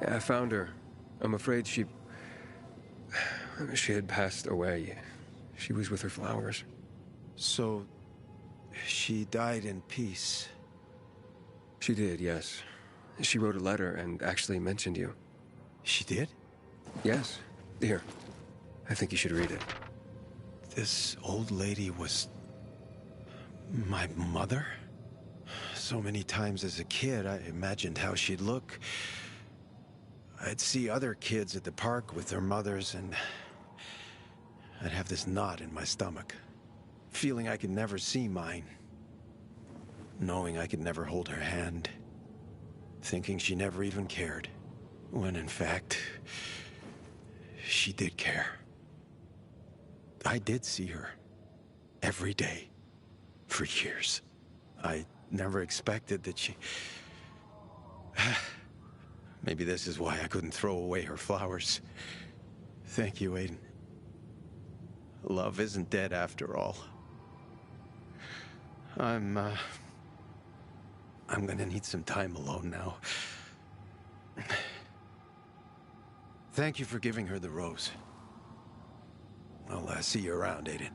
Yeah, I found her. I'm afraid she had passed away. She was with her flowers. So, she died in peace? She did, yes. She wrote a letter and actually mentioned you. She did? Yes. Here. I think you should read it. This old lady was... my mother? So many times as a kid, I imagined how she'd look. I'd see other kids at the park with their mothers, and I'd have this knot in my stomach, feeling I could never see mine, knowing I could never hold her hand, thinking she never even cared, when in fact, she did care. I did see her every day for years. I never expected that she... Maybe this is why I couldn't throw away her flowers. Thank you, Aiden. Love isn't dead after all. I'm gonna need some time alone now. Thank you for giving her the rose. I'll see you around, Aiden.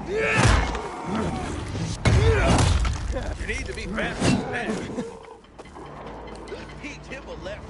You need to be faster than that. He's hip or left.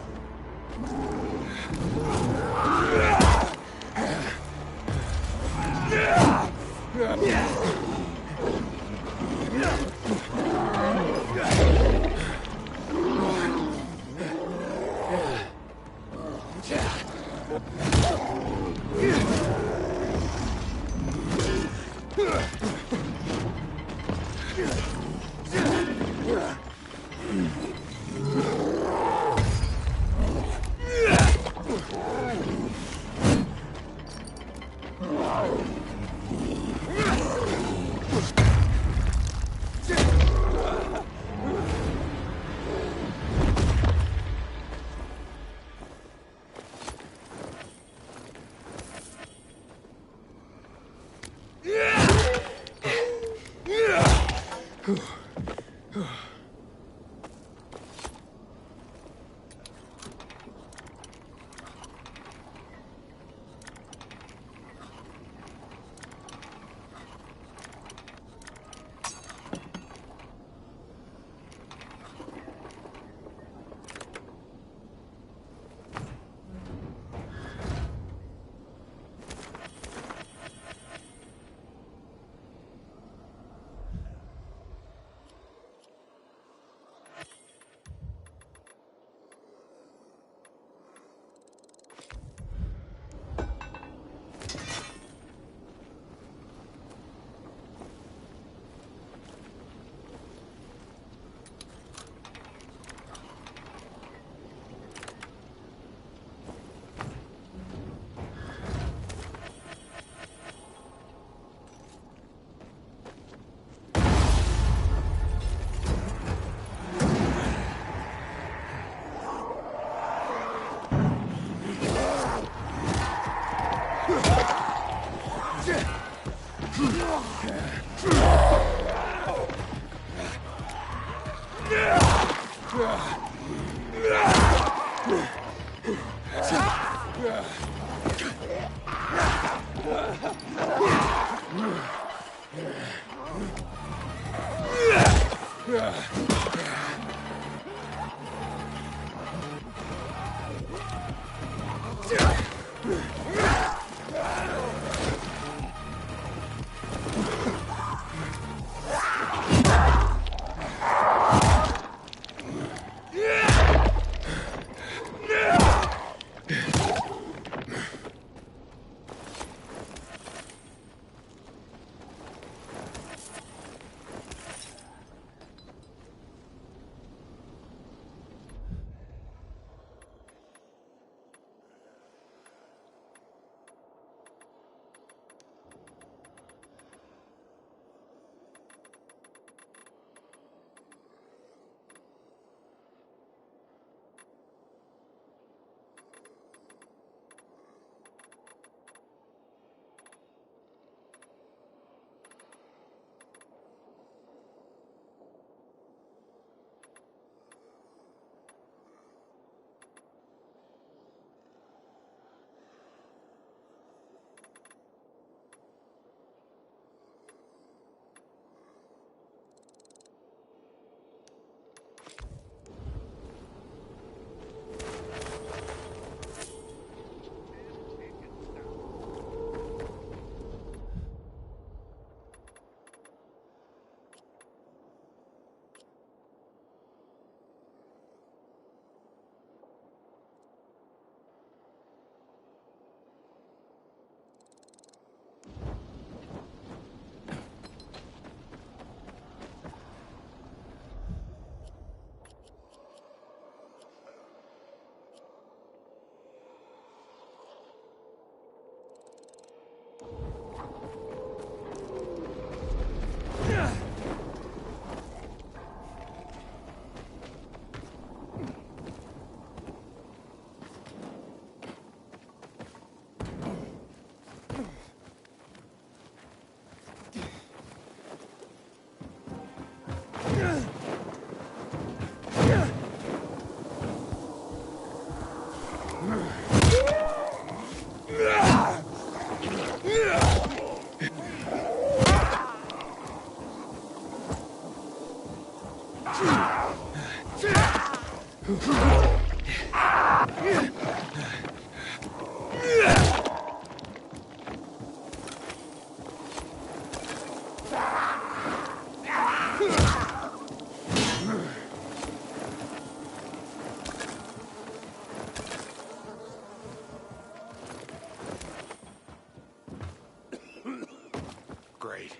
great.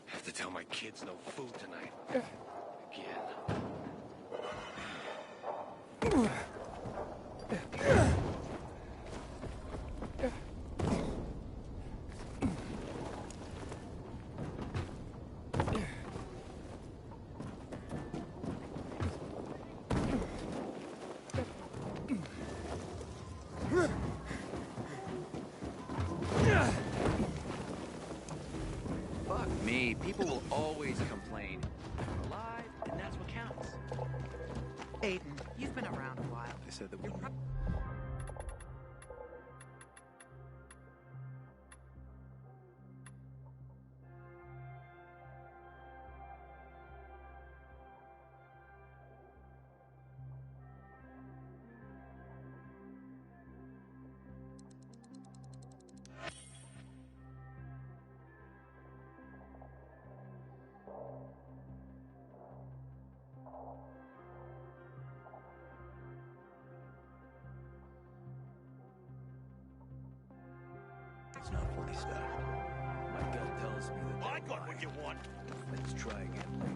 Have to tell my kids no food tonight. Again. Fuck me, people will always complain. We're alive, and that's what counts. Aiden, you've been around a while. They said that You're we... It's not fully stacked. My gut tells me that I got what you want. let's try again later.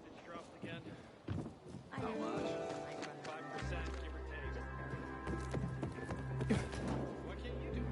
It's dropped again. How much? 5%, give or take. What can you do?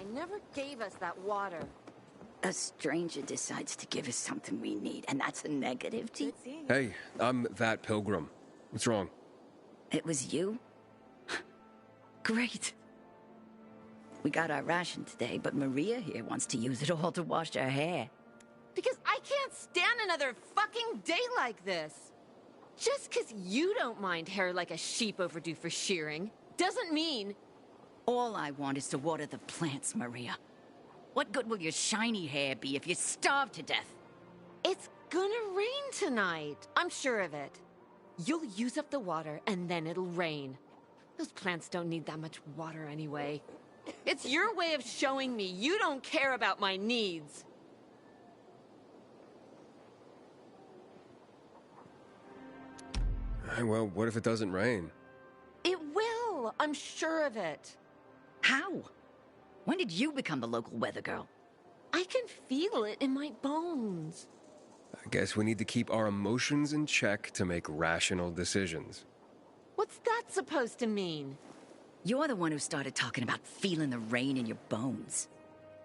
guy never gave us that water. A stranger decides to give us something we need, and that's a negative to you? Hey, I'm that pilgrim. What's wrong? It was you? Great. We got our ration today, but Maria here wants to use it all to wash her hair. Because I can't stand another fucking day like this. Just 'cause you don't mind hair like a sheep overdue for shearing doesn't mean... All I want is to water the plants, Maria. What good will your shiny hair be if you starve to death? It's gonna rain tonight. I'm sure of it. You'll use up the water, and then it'll rain. Those plants don't need that much water anyway. It's your way of showing me you don't care about my needs. Well, what if it doesn't rain? It will. I'm sure of it. How? When did you become the local weather girl? I can feel it in my bones. I guess we need to keep our emotions in check to make rational decisions. What's that supposed to mean? You're the one who started talking about feeling the rain in your bones.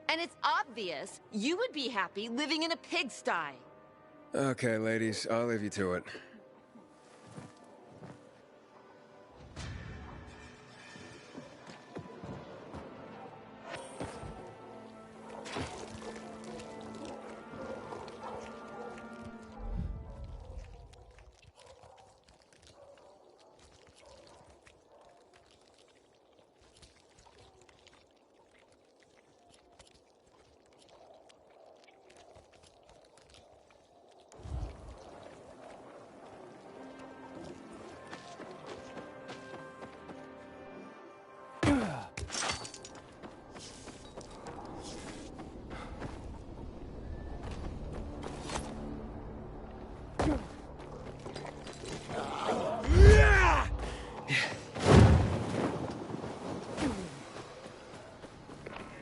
And it's obvious you would be happy living in a pigsty. Okay, ladies, I'll leave you to it.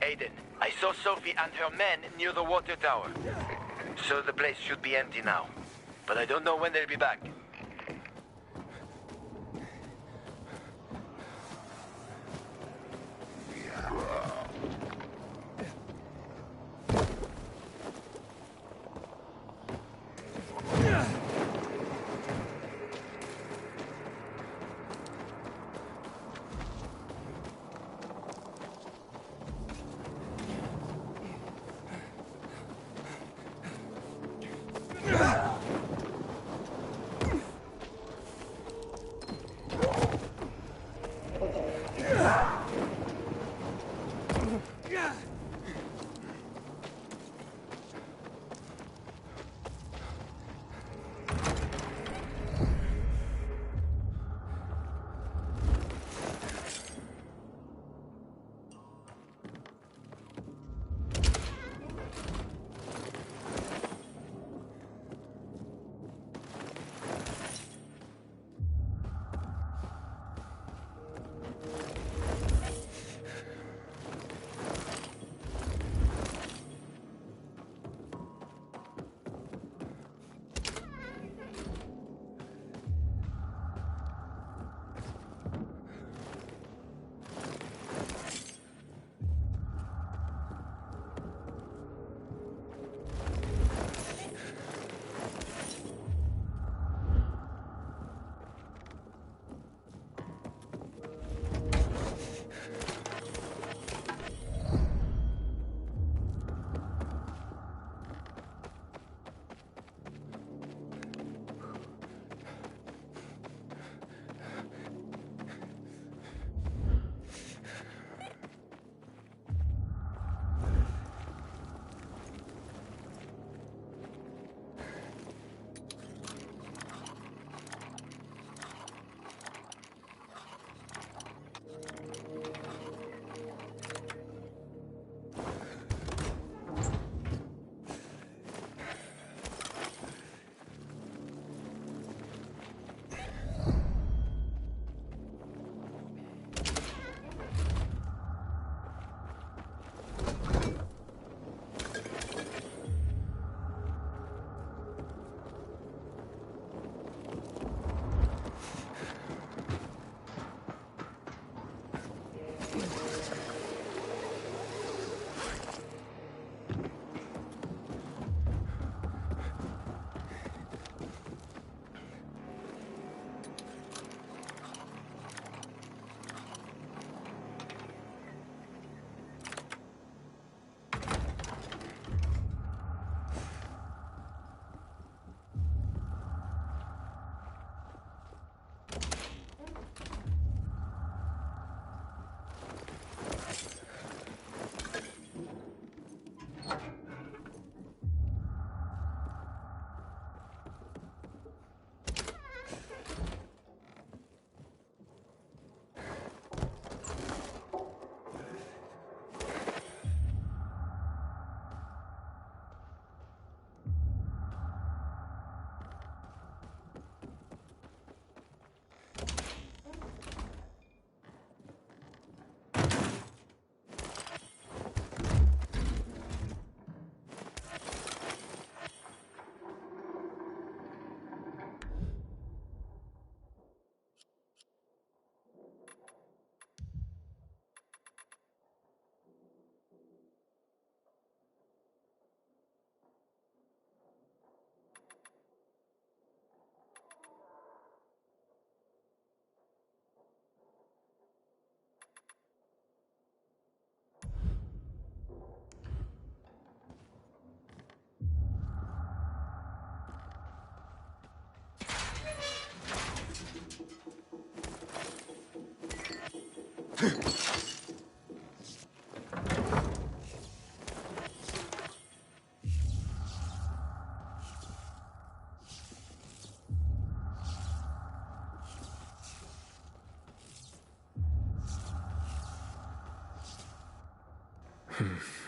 Aiden, I saw Sophie and her men near the water tower. So the place should be empty now. But I don't know when they'll be back.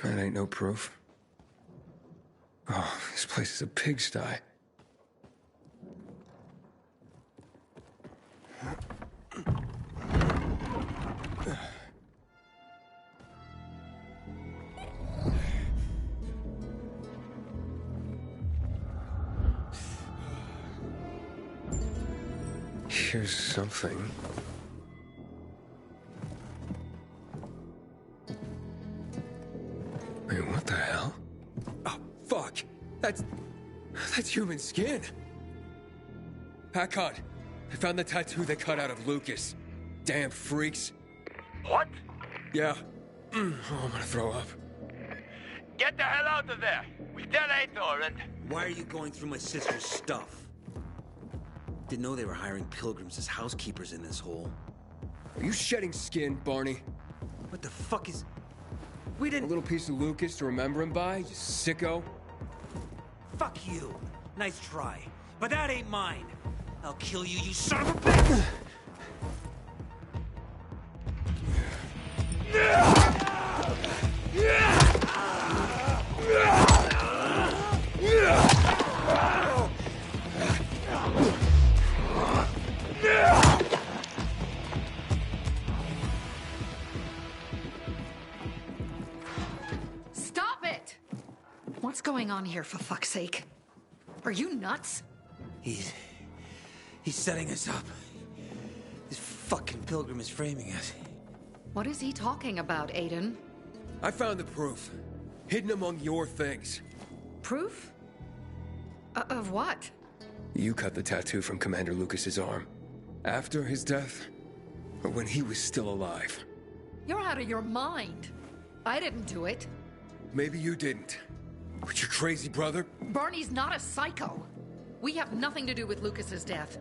That ain't no proof. Oh, this place is a pigsty. Here's something. Wait, what the hell? Oh, fuck! That's human skin! Hackard! I found the tattoo they cut out of Lucas. Damn freaks. What? Yeah. Oh, I'm gonna throw up. Get the hell out of there! We'll tell Aethor and... Why are you going through my sister's stuff? Didn't know they were hiring pilgrims as housekeepers in this hole. Are you shedding skin, Barney? What the fuck is... We A didn't... little piece of Lucas to remember him by, you sicko? Fuck you. Nice try. But that ain't mine. I'll kill you, you son of a bitch! Stop it! What's going on here, for fuck's sake? Are you nuts? He's setting us up. This fucking pilgrim is framing us. What is he talking about, Aiden? I found the proof. Hidden among your things. Proof? Of what? You cut the tattoo from Commander Lucas's arm. After his death? Or when he was still alive? You're out of your mind. I didn't do it. Maybe you didn't. But your crazy brother? Barney's not a psycho. We have nothing to do with Lucas's death.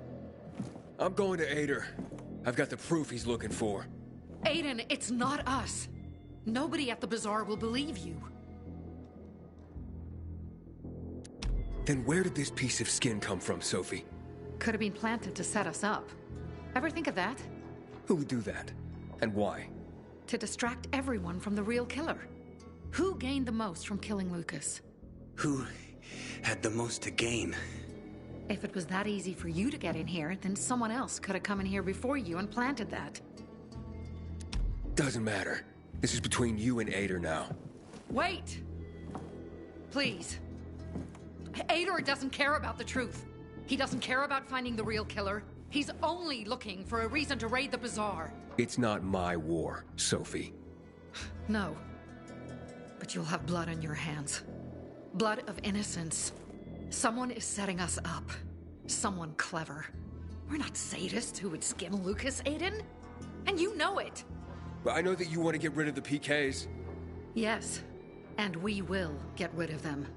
I'm going to Ader. I've got the proof he's looking for. Aiden, it's not us. Nobody at the bazaar will believe you. Then where did this piece of skin come from, Sophie? Could have been planted to set us up. Ever think of that? Who would do that? And why? To distract everyone from the real killer. Who gained the most from killing Lucas? Who had the most to gain? If it was that easy for you to get in here, then someone else could have come in here before you and planted that. Doesn't matter. This is between you and Ader now. Wait! Please. Ader doesn't care about the truth. He doesn't care about finding the real killer. He's only looking for a reason to raid the bazaar. It's not my war, Sophie. No. But you'll have blood on your hands. Blood of innocence. Someone is setting us up. Someone clever. We're not sadists who would skim Lucas, Aiden. And you know it. But I know that you want to get rid of the PKs. Yes. And we will get rid of them.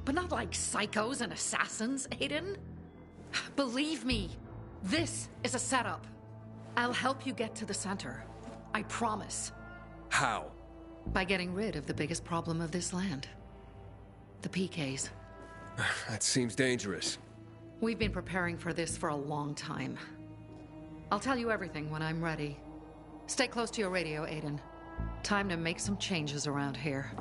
But not like psychos and assassins, Aiden. Believe me, this is a setup. I'll help you get to the center. I promise. How? By getting rid of the biggest problem of this land. The PKs. That seems dangerous. We've been preparing for this for a long time. I'll tell you everything when I'm ready. Stay close to your radio, Aiden. Time to make some changes around here.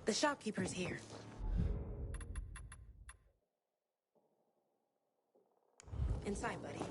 The shopkeeper's here. Inside, buddy.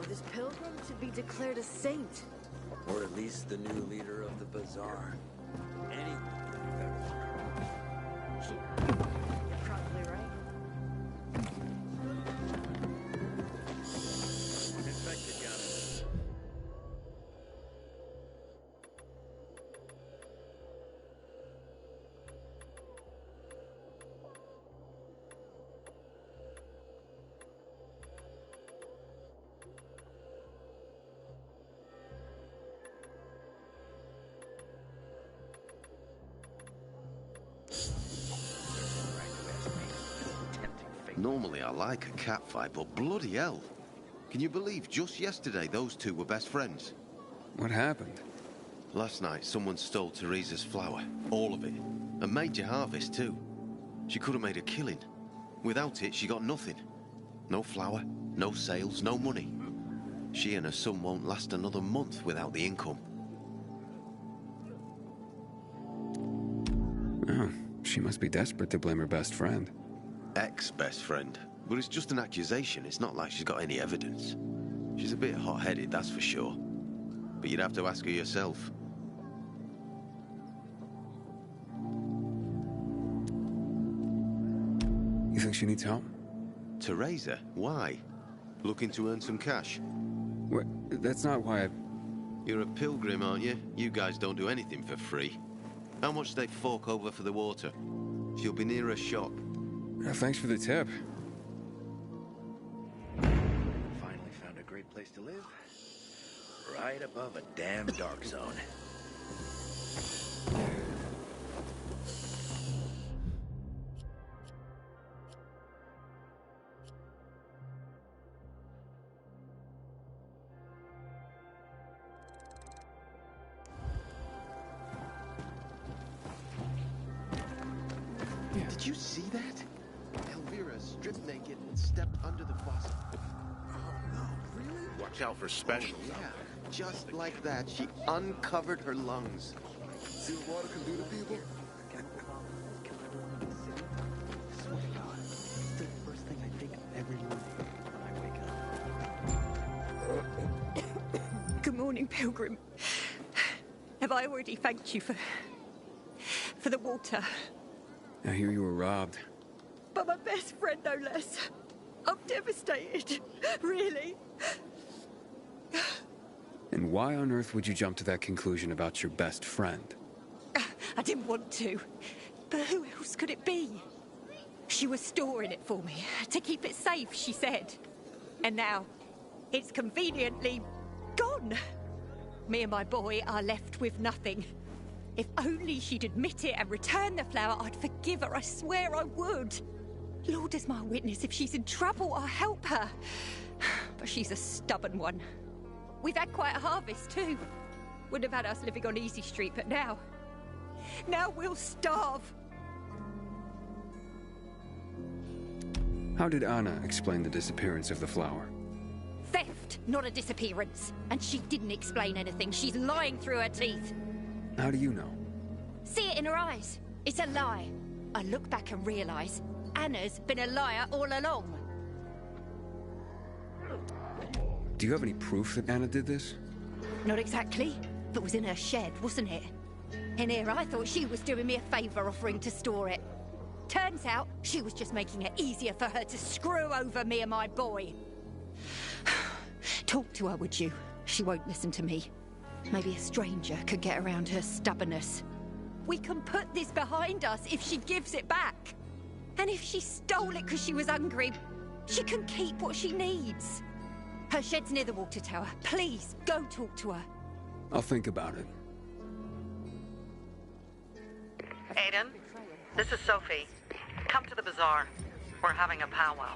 This pilgrim should be declared a saint. Or at least the new leader of the bazaar. Anyone You're probably right. Infected got it. Normally I like a cat fight, but bloody hell. Can you believe just yesterday those two were best friends? What happened? Last night someone stole Teresa's flour. All of it. A major harvest too. She could have made a killing. Without it, she got nothing. No flour, no sales, no money. She and her son won't last another month without the income. Oh, she must be desperate to blame her best friend. Ex-best friend. But it's just an accusation. It's not like she's got any evidence. She's a bit hot-headed, that's for sure. But you'd have to ask her yourself. You think she needs help? Teresa? Why? Looking to earn some cash? What? That's not why I... You're a pilgrim, aren't you? You guys don't do anything for free. How much do they fork over for the water? She'll be near a shop. Thanks for the tip. finally found a great place to live. Right above a damn dark zone. Did you see that? Elvira stripped naked and stepped under the faucet. Oh no, really? Watch out for specials. Yeah, just like that, she uncovered her lungs. See what water can do to people? Swear to God, it's the first thing I think of every morning when I wake up. Good morning, Pilgrim. Have I already thanked you for the water? I hear you were robbed. But my best friend, no less. I'm devastated. Really. And why on earth would you jump to that conclusion about your best friend? I didn't want to. But who else could it be? She was storing it for me, to keep it safe, she said. And now, it's conveniently gone. Me and my boy are left with nothing. If only she'd admit it and return the flower, I'd forgive her, I swear I would. Lord is my witness, if she's in trouble, I'll help her. But she's a stubborn one. We've had quite a harvest, too. Wouldn't have had us living on Easy Street, but now we'll starve. How did Anna explain the disappearance of the flower? Theft, not a disappearance. And she didn't explain anything. She's lying through her teeth. How do you know? See it in her eyes. It's a lie. I look back and realise Anna's been a liar all along. Do you have any proof that Anna did this? Not exactly, but it was in her shed, wasn't it? In here, I thought she was doing me a favour offering to store it. Turns out, she was just making it easier for her to screw over me and my boy. Talk to her, would you? She won't listen to me. Maybe a stranger could get around her stubbornness. We can put this behind us if she gives it back. And if she stole it because she was hungry, she can keep what she needs. Her shed's near the water tower. Please, go talk to her. I'll think about it. Aiden, this is Sophie. Come to the bazaar. We're having a powwow.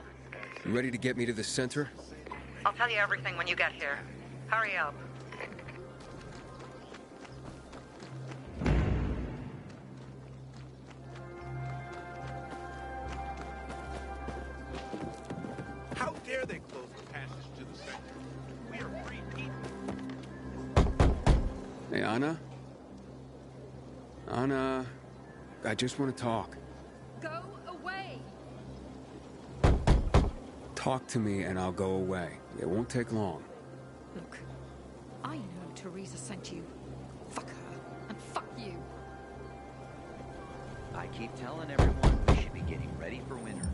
You ready to get me to the center? I'll tell you everything when you get here. Hurry up. How dare they close the passage to the center? We are free people. Hey, Anna? Anna, I just want to talk. Go away! Talk to me and I'll go away. It won't take long. Look, I know Teresa sent you. Fuck her, and fuck you. I keep telling everyone we should be getting ready for winter.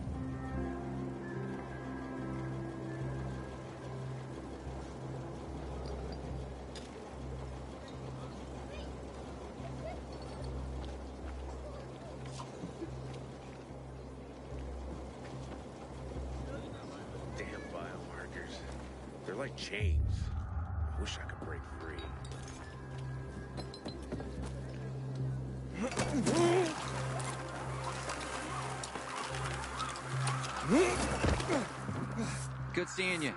Damn biomarkers. They're like chains. I wish I could break free. Good seeing you.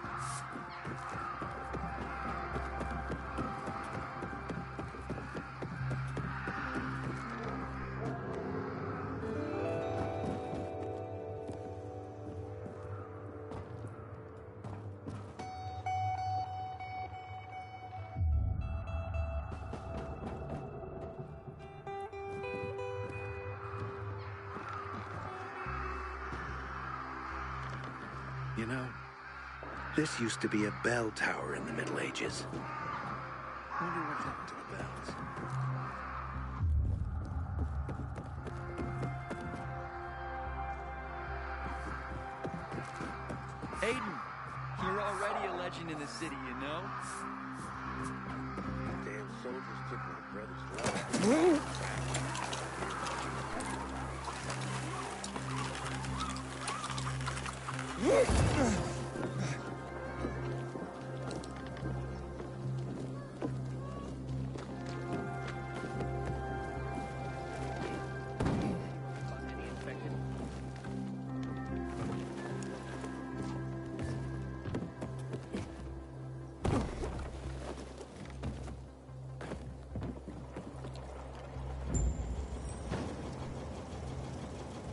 You know, this used to be a bell tower in the Middle Ages. Wonder what happened to the bells. Aiden, you're already a legend in the city, you know? Damn soldiers took my brother's life.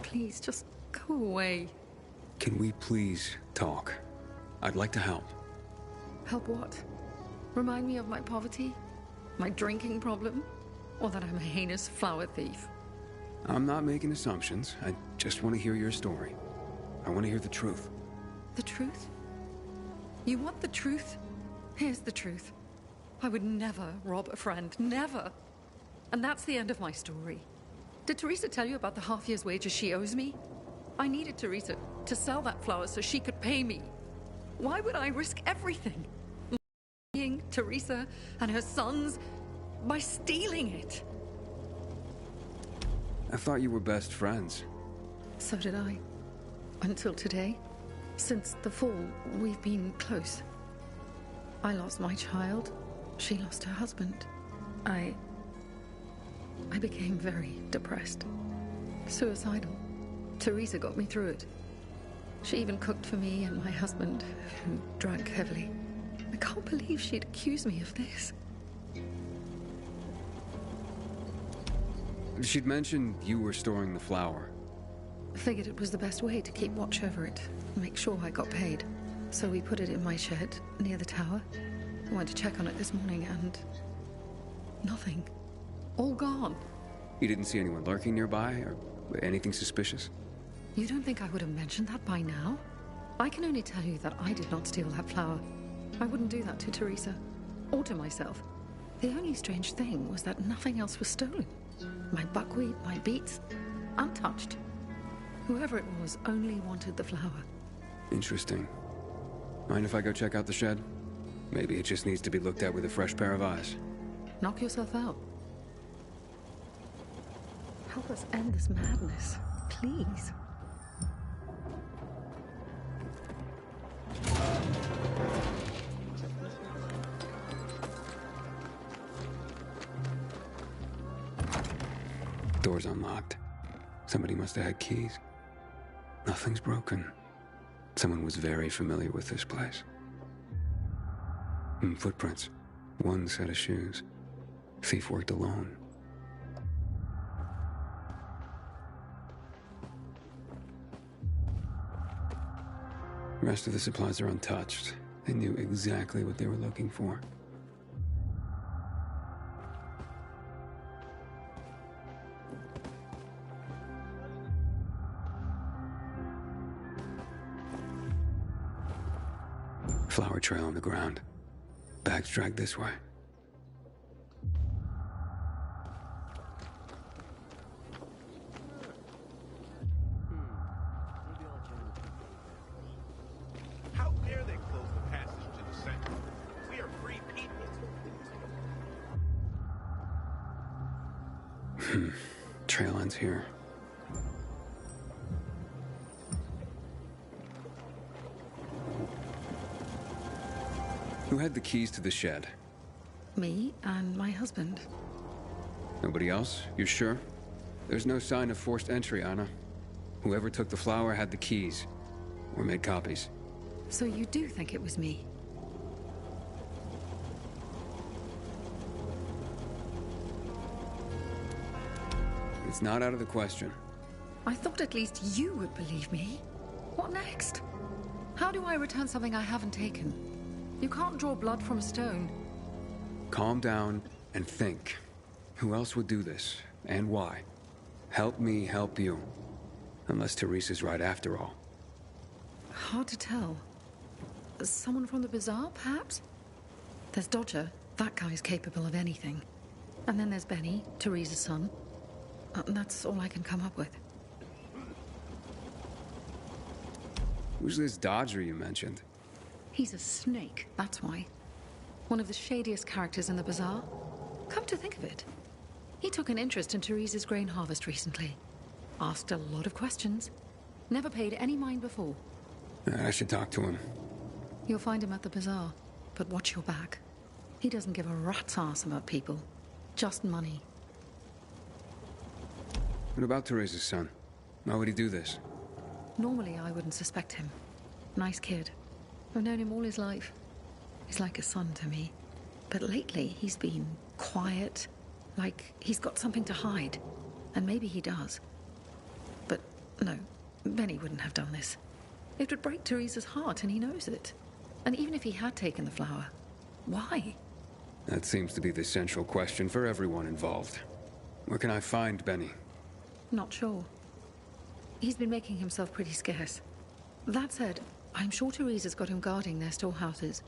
Please, just go away. Can we please talk? I'd like to help. Help what? Remind me of my poverty? My drinking problem? Or that I'm a heinous flower thief? I'm not making assumptions. I just want to hear your story. I want to hear the truth. The truth? You want the truth? Here's the truth. I would never rob a friend. Never. And that's the end of my story. Did Teresa tell you about the half year's wages she owes me? I needed Teresa to sell that flower so she could pay me. Why would I risk everything? Being Teresa and her sons by stealing it. I thought you were best friends. So did I. Until today. Since the fall, we've been close. I lost my child. She lost her husband. I became very depressed. Suicidal. Teresa got me through it. She even cooked for me and my husband, who drank heavily. I can't believe she'd accuse me of this. She'd mentioned you were storing the flower. Figured it was the best way to keep watch over it, make sure I got paid. So we put it in my shed near the tower. I went to check on it this morning and nothing. All gone. You didn't see anyone lurking nearby or anything suspicious? You don't think I would have mentioned that by now? I can only tell you that I did not steal that flower. I wouldn't do that to Teresa. Or to myself. The only strange thing was that nothing else was stolen. My buckwheat, my beets, untouched. Whoever it was only wanted the flower. Interesting. Mind if I go check out the shed? Maybe it just needs to be looked at with a fresh pair of eyes. Knock yourself out. Help us end this madness, please. Door's unlocked. Somebody must have had keys. Nothing's broken. Someone was very familiar with this place. Footprints. One set of shoes. Thief worked alone. Rest of the supplies are untouched. They knew exactly what they were looking for. Flower trail on the ground. Bags dragged this way. How dare they close the passage to the center? We are free people. Trail ends here. Who had the keys to the shed? Me and my husband. Nobody else? You sure? There's no sign of forced entry, Anna. Whoever took the flower had the keys. Or made copies. So you do think it was me? It's not out of the question. I thought at least you would believe me. What next? How do I return something I haven't taken? You can't draw blood from stone. Calm down and think. Who else would do this? And why? Help me help you. Unless Teresa's right after all. Hard to tell. Someone from the bazaar, perhaps? There's Dodger. That guy's capable of anything. And then there's Benny, Teresa's son. That's all I can come up with. Who's this Dodger you mentioned? He's a snake, that's why. One of the shadiest characters in the bazaar. Come to think of it, he took an interest in Teresa's grain harvest recently. Asked a lot of questions. Never paid any mind before. I should talk to him. You'll find him at the bazaar, but watch your back. He doesn't give a rat's ass about people. Just money. What about Teresa's son? Why would he do this? Normally, I wouldn't suspect him. Nice kid. I've known him all his life. He's like a son to me. But lately, he's been quiet, like he's got something to hide. And maybe he does. But no, Benny wouldn't have done this. It would break Teresa's heart, and he knows it. And even if he had taken the flower, why? That seems to be the central question for everyone involved. Where can I find Benny? Not sure. He's been making himself pretty scarce. That said, I'm sure Teresa's got him guarding their storehouses.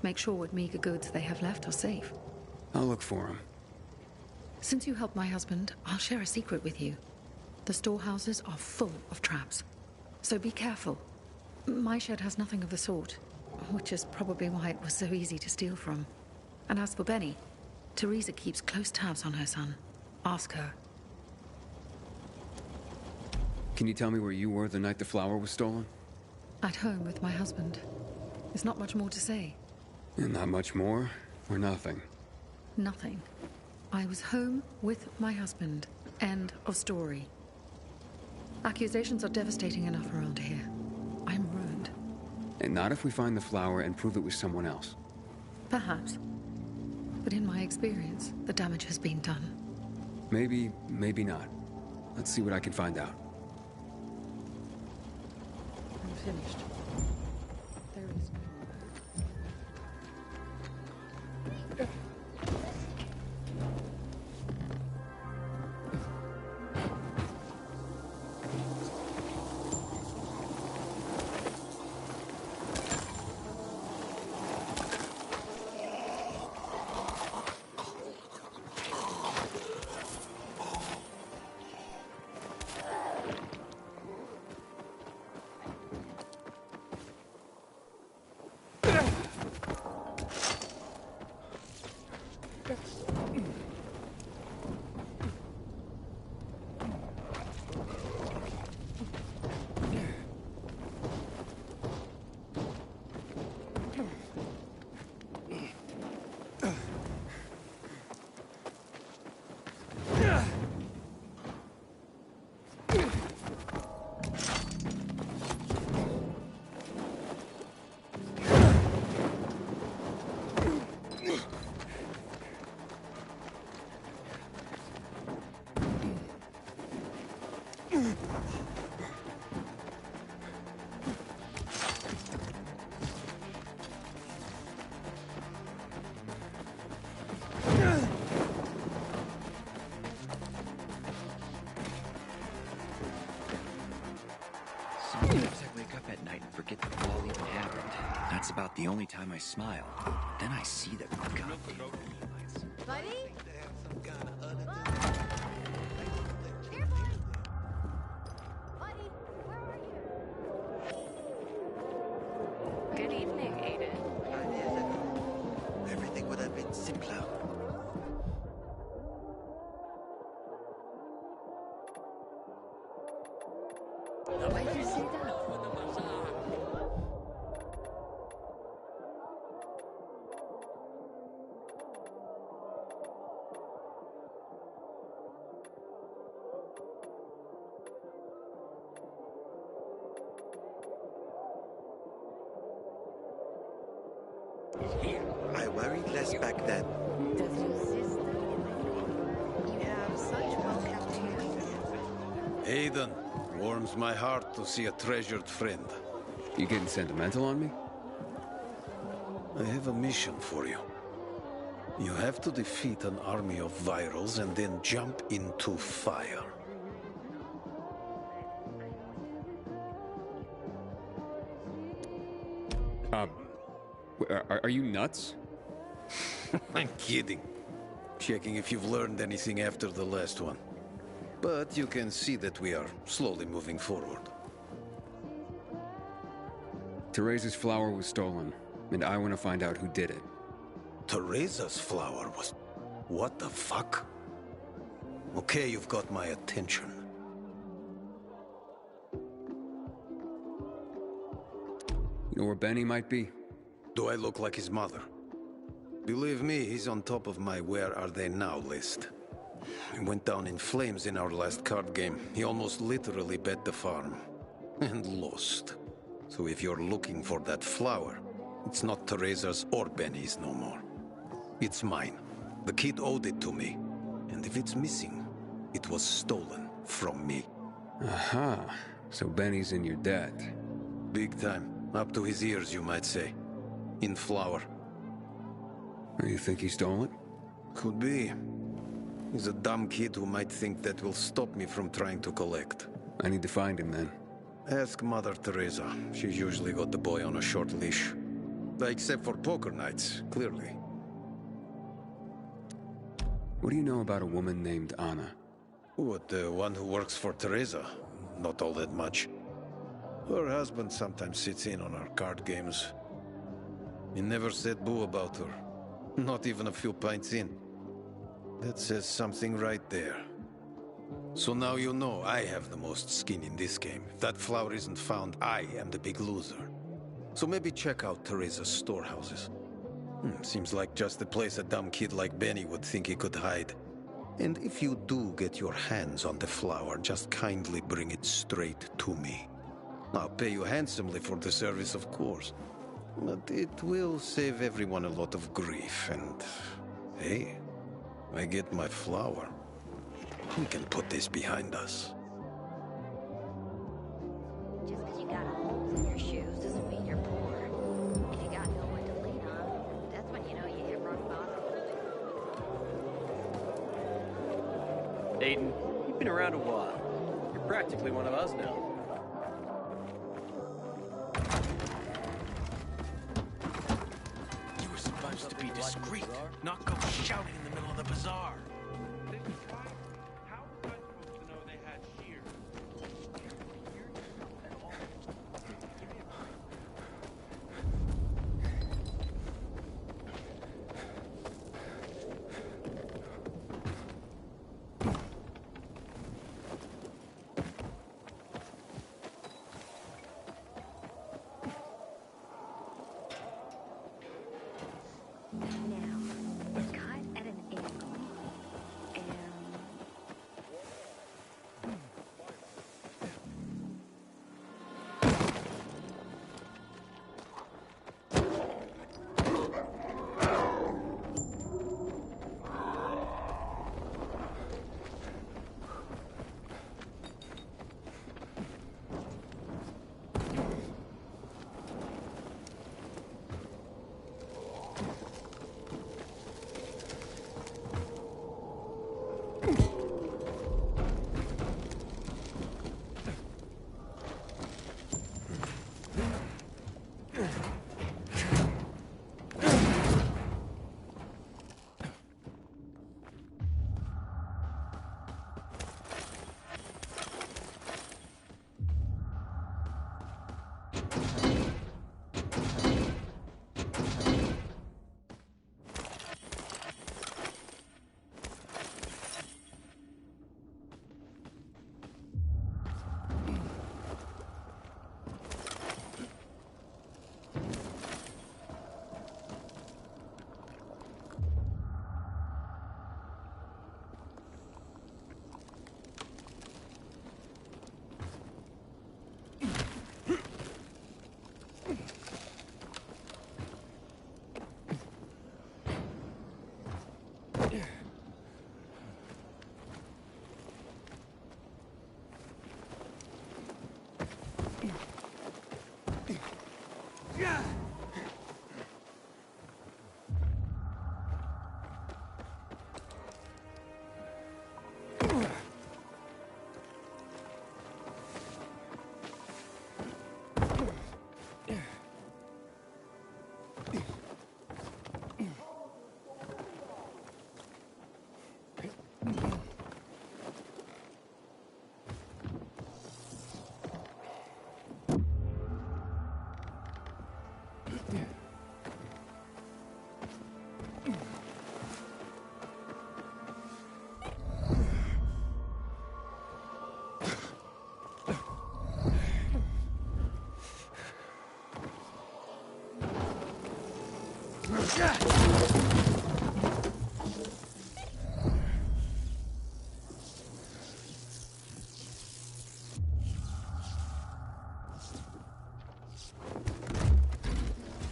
Make sure what meager goods they have left are safe. I'll look for him. Since you helped my husband, I'll share a secret with you. The storehouses are full of traps. So be careful. My shed has nothing of the sort, which is probably why it was so easy to steal from. And as for Benny, Teresa keeps close tabs on her son. Ask her. Can you tell me where you were the night the flower was stolen? At home with my husband. There's not much more to say. And not much more, or nothing? Nothing. I was home with my husband. End of story. Accusations are devastating enough around here. I'm ruined. And not if we find the flower and prove it was someone else. Perhaps. But in my experience, the damage has been done. Maybe, maybe not. Let's see what I can find out. I'm finished. There it is. Sometimes I wake up at night and forget the ball even happened. That's about the only time I smile. Then I see the goddamn lights. Buddy? Good evening, Aiden. Everything would have been simpler. Why did you say that? I worried less back then. Does your sister? You have such well-kept hands. Aiden, warms my heart to see a treasured friend. You getting sentimental on me? I have a mission for you. You have to defeat an army of virals and then jump into fire. Are you nuts? I'm kidding. Checking if you've learned anything after the last one. But you can see that we are slowly moving forward. Teresa's flower was stolen, and I want to find out who did it. Teresa's flower was... What the fuck? Okay, you've got my attention. You know where Benny might be? Do I look like his mother? Believe me, he's on top of my where are they now list. He went down in flames in our last card game. He almost literally bet the farm. And lost. So if you're looking for that flower, it's not Teresa's or Benny's no more. It's mine. The kid owed it to me. And if it's missing, it was stolen from me. Aha. So Benny's in your debt. Big time. Up to his ears, you might say. In flour. You think he stole it? Could be. He's a dumb kid who might think that will stop me from trying to collect. I need to find him then. Ask Mother Teresa. She's usually got the boy on a short leash. Except for poker nights, clearly. What do you know about a woman named Anna? What, the one who works for Teresa? Not all that much. Her husband sometimes sits in on our card games. He never said boo about her. Not even a few pints in. That says something right there. So now you know I have the most skin in this game. If that flower isn't found, I am the big loser. So maybe check out Teresa's storehouses. Seems like just the place a dumb kid like Benny would think he could hide. And if you do get your hands on the flower, just kindly bring it straight to me. I'll pay you handsomely for the service, of course. But it will save everyone a lot of grief, and... hey, I get my flower. We can put this behind us. Just because you got holes in your shoes doesn't mean you're poor. If you got no one to lean on, that's when you know you hit rock bottom. Aiden, you've been around a while. You're practically one of us now. You were supposed to be discreet, not go shouting in the middle of the bazaar. Now, we're cut at an angle.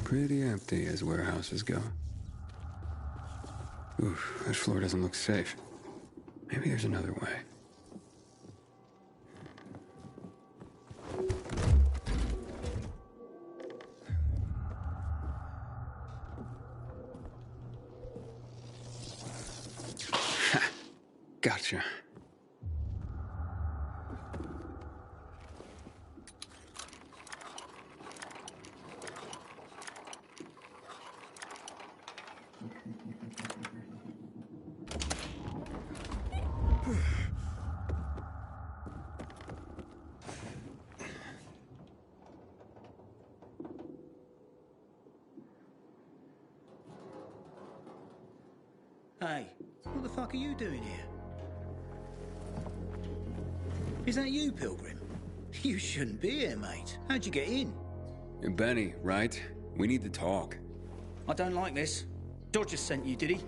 Pretty empty as warehouses go. Oof, this floor doesn't look safe. Maybe there's another way. Gotcha. Hey, what the fuck are you doing here? Is that you, Pilgrim? You shouldn't be here, mate. How'd you get in? You're Benny, right? We need to talk. I don't like this. Dodger sent you, did he?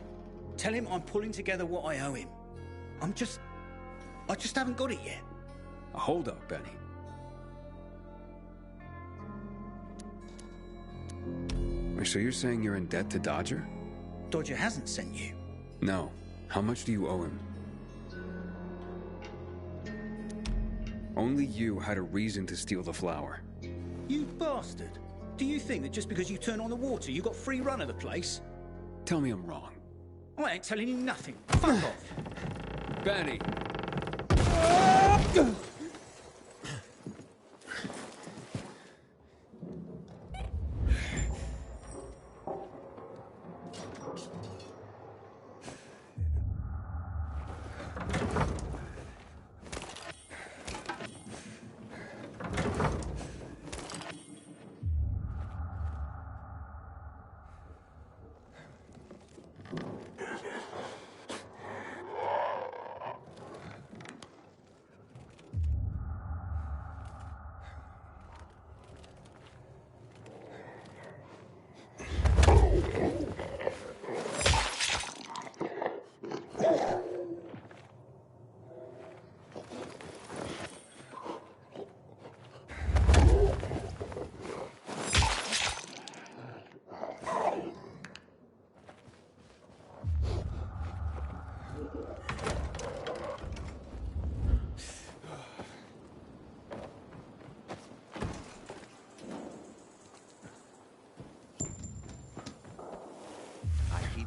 Tell him I'm pulling together what I owe him. I just haven't got it yet. Hold up, Benny. So you're saying you're in debt to Dodger? Dodger hasn't sent you. No. How much do you owe him? Only you had a reason to steal the flower. You bastard. Do you think that just because you turn on the water, you got free run of the place? Tell me I'm wrong. I ain't telling you nothing. Fuck off. Benny!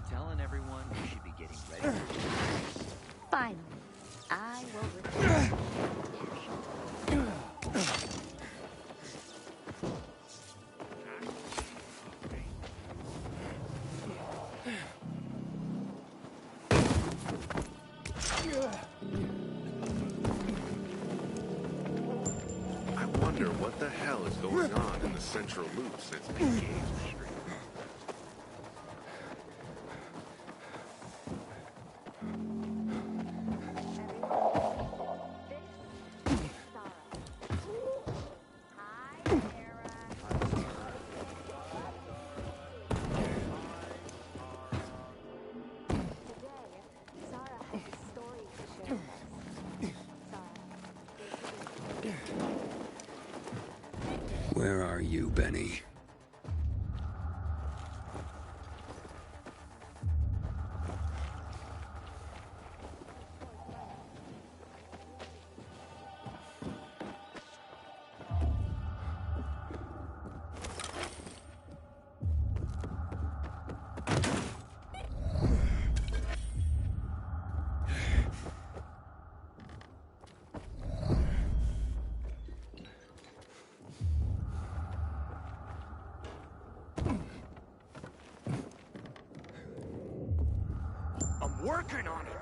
Telling everyone you should be getting ready. Finally, I will return. I wonder what the hell is going on in the central loop since PK's Street. Where are you, Benny? Working on it.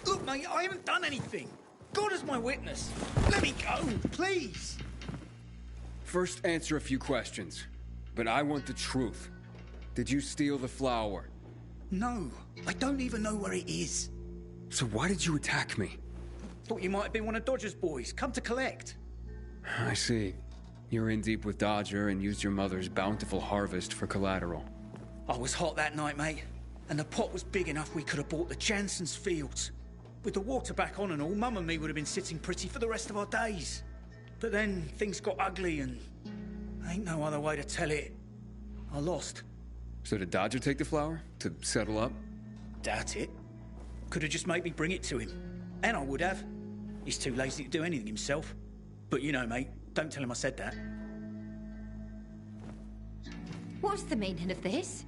Look, mate, I haven't done anything. God is my witness. Let me go, please. First, answer a few questions. But I want the truth. Did you steal the flower? No, I don't even know where it is. So why did you attack me? Thought you might have been one of Dodger's boys, come to collect. I see. You're in deep with Dodger and used your mother's bountiful harvest for collateral. I was hot that night, mate. And the pot was big enough we could have bought the Jansen's fields. With the water back on and all, Mum and me would have been sitting pretty for the rest of our days. But then things got ugly and ain't no other way to tell it. I lost. So did Dodger take the flower? To settle up? Doubt it. Could have just made me bring it to him. And I would have. He's too lazy to do anything himself. But you know, mate, don't tell him I said that. What's the meaning of this?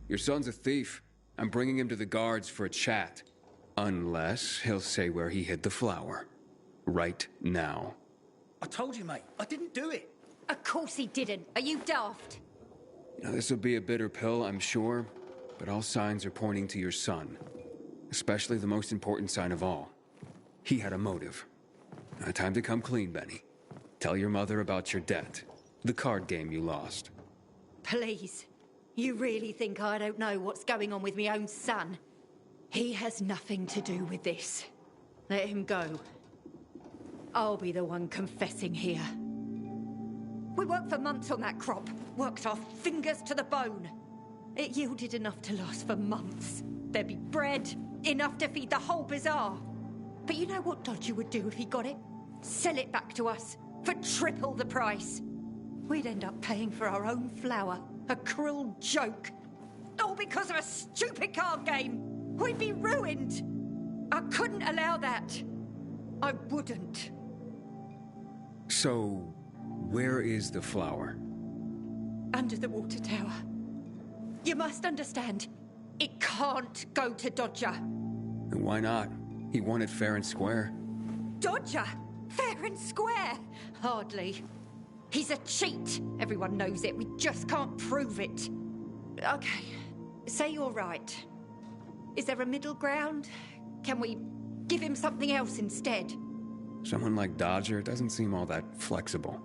Your son's a thief. I'm bringing him to the guards for a chat. Unless he'll say where he hid the flower. Right now. I told you, mate, I didn't do it. Of course he didn't. Are you daft? Now, this will be a bitter pill, I'm sure, but all signs are pointing to your son. Especially the most important sign of all. He had a motive. Now, time to come clean, Benny. Tell your mother about your debt. The card game you lost. Please. You really think I don't know what's going on with my own son? He has nothing to do with this. Let him go. I'll be the one confessing here. We worked for months on that crop. Worked our fingers to the bone. It yielded enough to last for months. There'd be bread, enough to feed the whole bazaar. But you know what Dodger would do if he got it? Sell it back to us for triple the price. We'd end up paying for our own flour. A cruel joke. All because of a stupid card game. We'd be ruined. I couldn't allow that. I wouldn't. So, where is the flower? Under the water tower. You must understand, it can't go to Dodger. And why not? He won it fair and square. Dodger? Fair and square? Hardly. He's a cheat. Everyone knows it. We just can't prove it. Okay, say you're right. Is there a middle ground? Can we give him something else instead? Someone like Dodger doesn't seem all that flexible.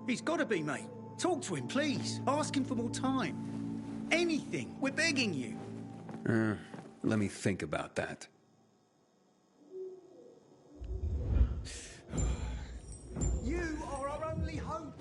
He's got to be, mate. Talk to him, please. Ask him for more time. Anything. We're begging you. Let me think about that. You are our only hope.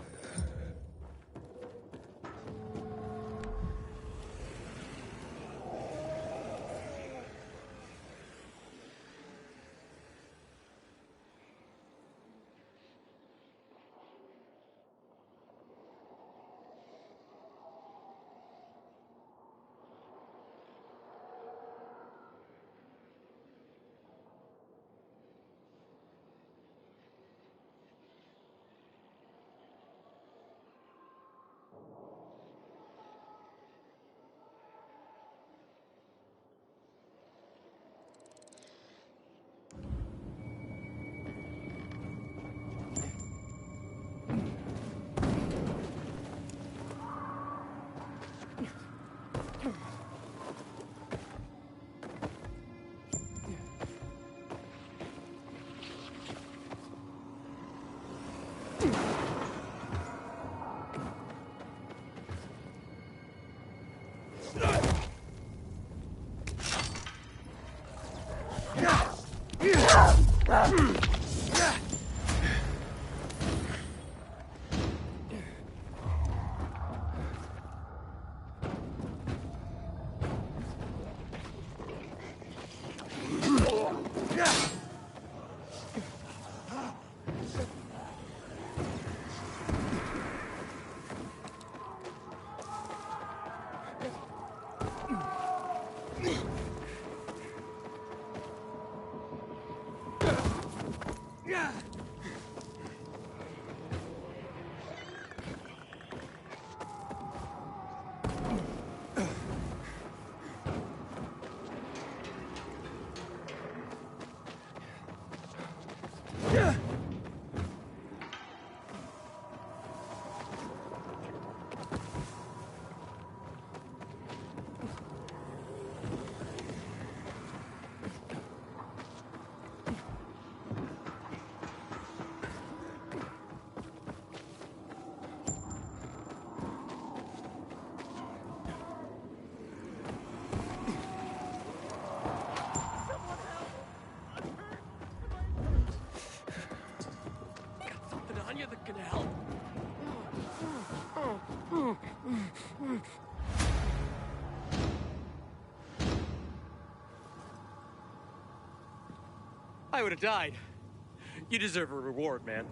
I would have died. You deserve a reward, man.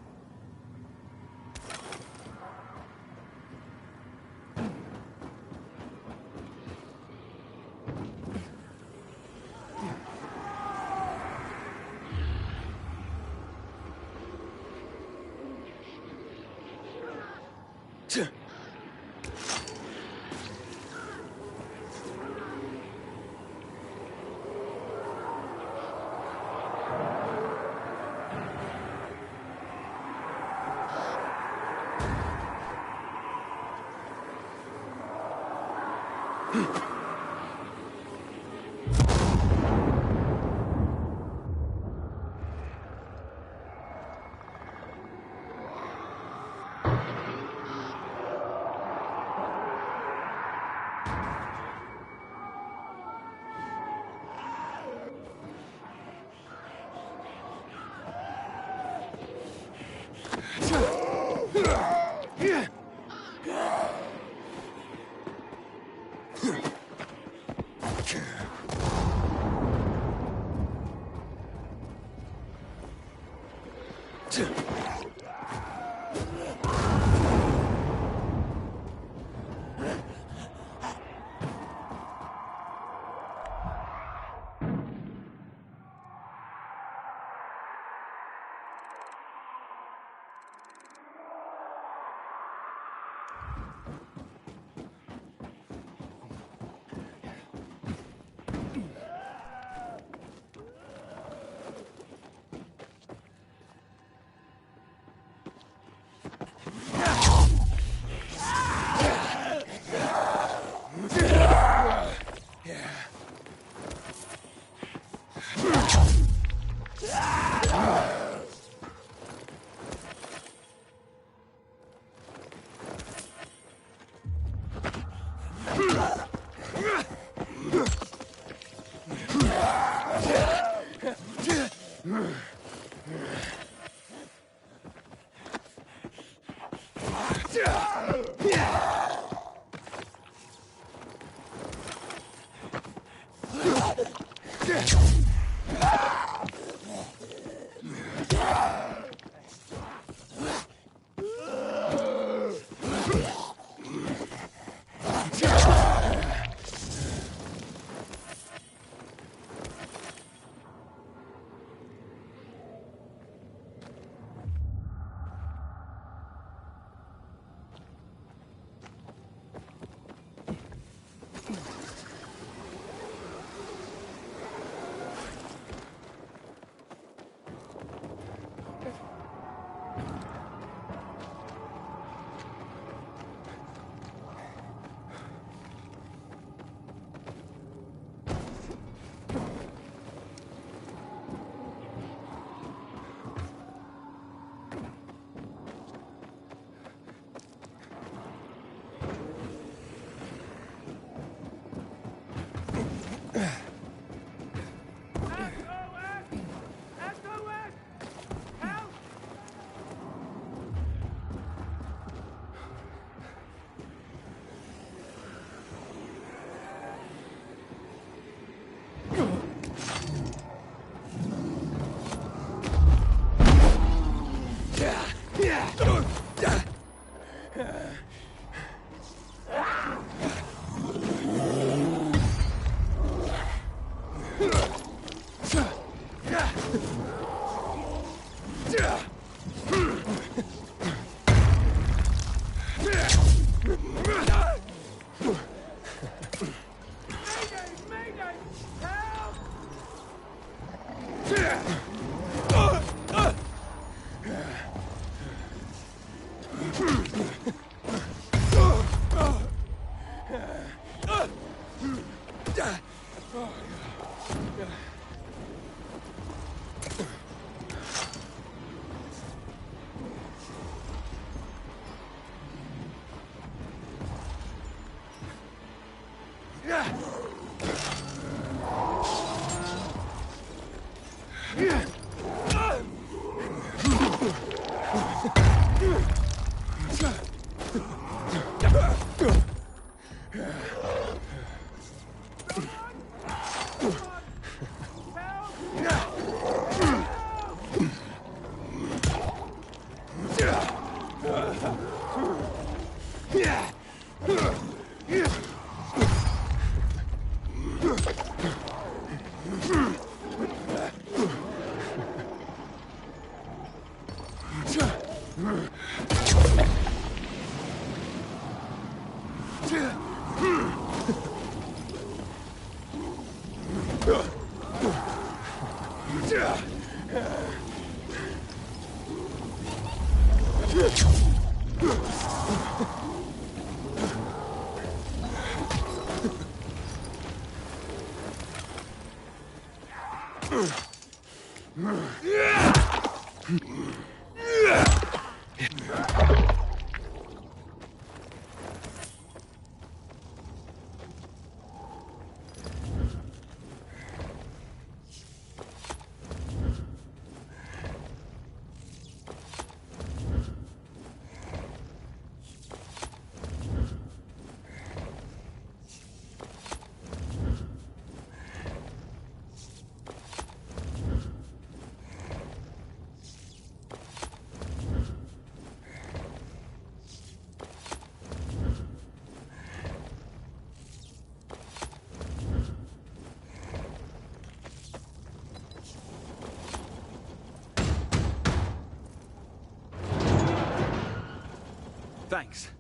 Thanks.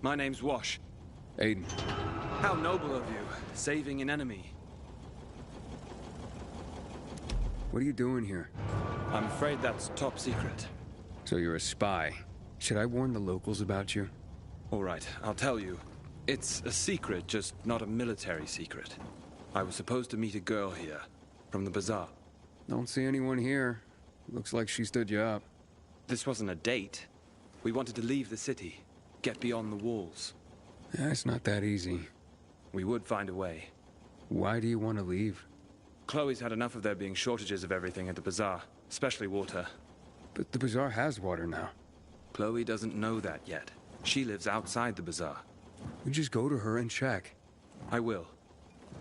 My name's Wash. Aiden. How noble of you, saving an enemy. What are you doing here? I'm afraid that's top secret. So you're a spy. Should I warn the locals about you? All right, I'll tell you. It's a secret, just not a military secret. I was supposed to meet a girl here, from the bazaar. Don't see anyone here. Looks like she stood you up. This wasn't a date. We wanted to leave the city, get beyond the walls. Yeah, it's not that easy. We would find a way. Why do you want to leave? Chloe's had enough of there being shortages of everything at the bazaar, especially water. But the bazaar has water now. Chloe doesn't know that yet. She lives outside the bazaar. We just go to her and check. I will.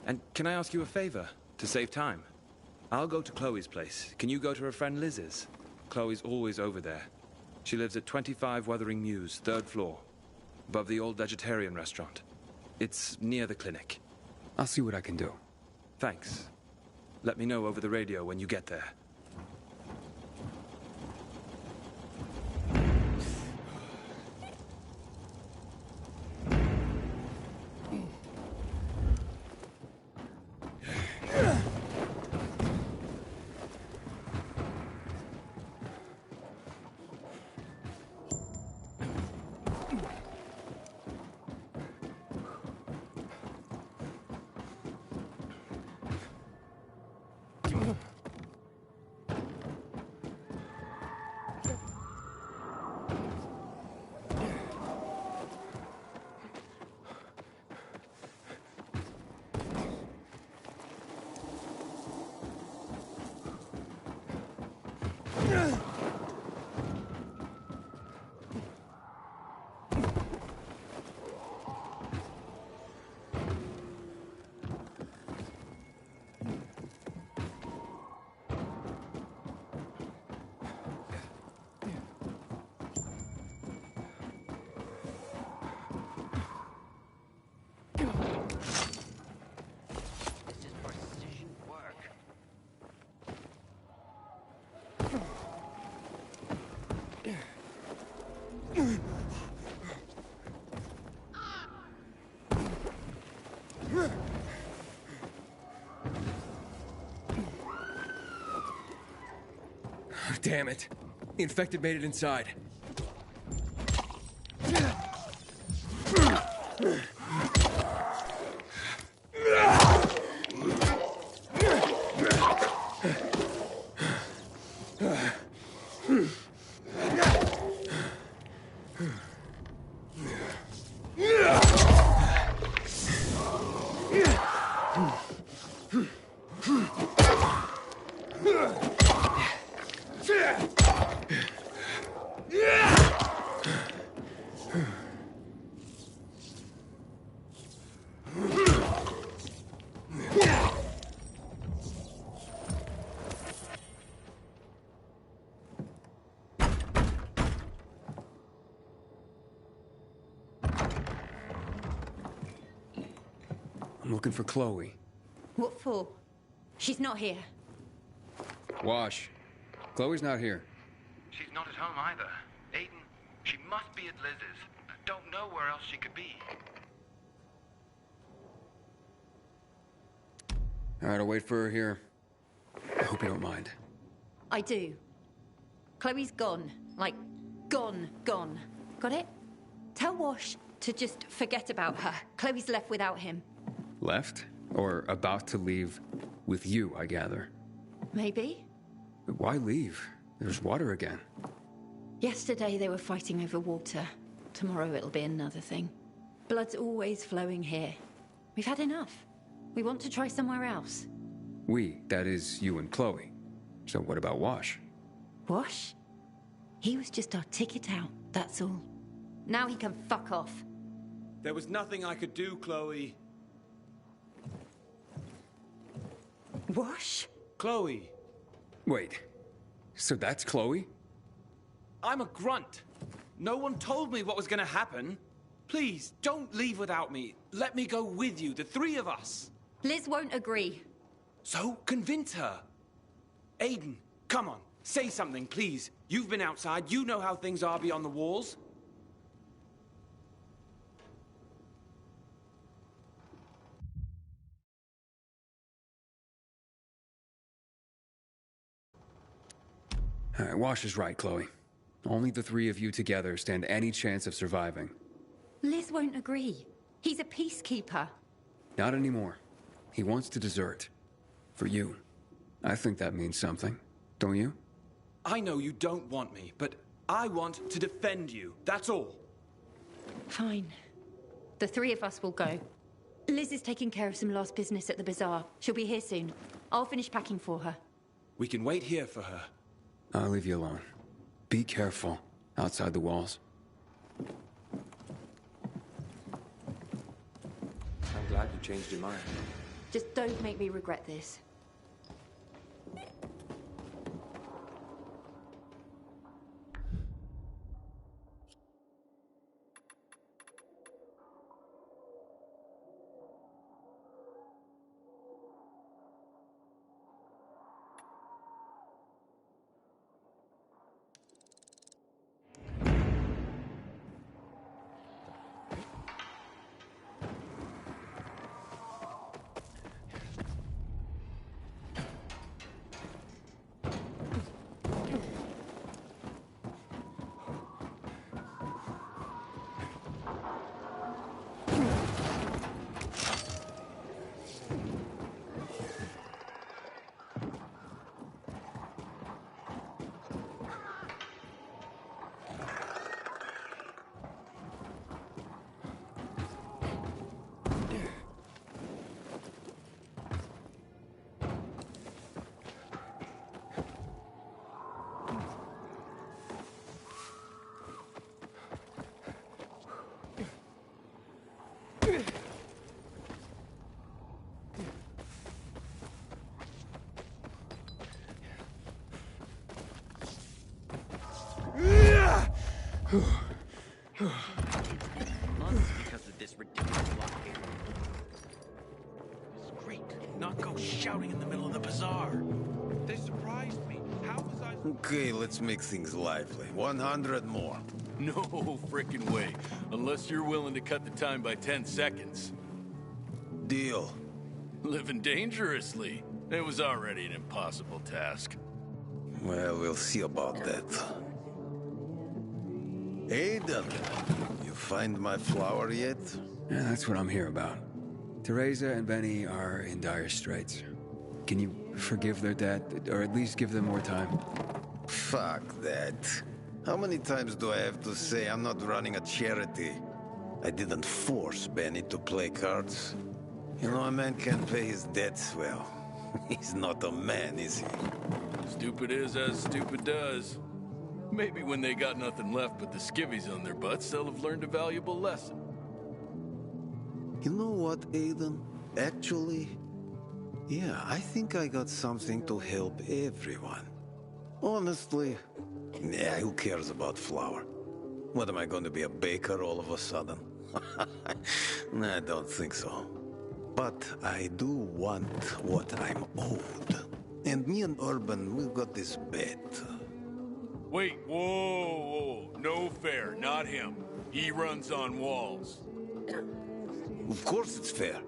And can I ask you a favor, to save time? I'll go to Chloe's place. Can you go to her friend Liz's? Chloe's always over there. She lives at 25 Wuthering Mews, 3rd floor, above the old vegetarian restaurant. It's near the clinic. I'll see what I can do. Thanks. Let me know over the radio when you get there. Damn it. The infected made it inside. I'm looking for Chloe. What for? She's not here. Wash. Chloe's not here. She's not at home either. Aiden, she must be at Liz's. I don't know where else she could be. All right, I'll wait for her here. hope you don't mind. I do. Chloe's gone. Like, gone. Got it? Tell Wash to just forget about her. Chloe's left without him. Left? Or about to leave with you, I gather. Maybe? Why leave? There's water again. Yesterday they were fighting over water. Tomorrow it'll be another thing. Blood's always flowing here. We've had enough. We want to try somewhere else. We, that is you and Chloe. So what about Wash? Wash? He was just our ticket out, that's all. Now he can fuck off. There was nothing I could do, Chloe. Wash? Chloe. Wait, so that's Chloe? I'm a grunt. No one told me what was gonna happen. Please, don't leave without me. Let me go with you, the three of us. Liz won't agree. So convince her. Aiden, come on, say something, please. You've been outside, you know how things are beyond the walls. Wash is right, Chloe. Only the three of you together stand any chance of surviving. Liz won't agree. He's a peacekeeper. Not anymore. He wants to desert. For you. I think that means something. Don't you? I know you don't want me, but I want to defend you. That's all. Fine. The three of us will go. Liz is taking care of some last business at the bazaar. She'll be here soon. I'll finish packing for her. We can wait here for her. I'll leave you alone. Be careful outside the walls. I'm glad you changed your mind. Just don't make me regret this. Months because of this ridiculous blockade. It's great. Not go shouting in the middle of the bazaar. They surprised me. How was I... Okay, let's make things lively. 100 more. No frickin' way. Unless you're willing to cut the time by 10 seconds. Deal. Living dangerously. It was already an impossible task. Well, we'll see about that. Aiden, you find my flower yet? Yeah, that's what I'm here about. Teresa and Benny are in dire straits. Can you forgive their debt, or at least give them more time? Fuck that. How many times do I have to say I'm not running a charity? I didn't force Benny to play cards. You know, a man can't pay his debts well. He's not a man, is he? Stupid is as stupid does. Maybe when they got nothing left but the skivvies on their butts, they'll have learned a valuable lesson. You know what, Aiden? Actually, yeah, I think I got something to help everyone. Honestly, yeah, who cares about flour? What, am I going to be a baker all of a sudden? I don't think so. But I do want what I'm owed. And me and Urban, we've got this bet. Wait, whoa. No fair, not him. He runs on walls. Of course it's fair.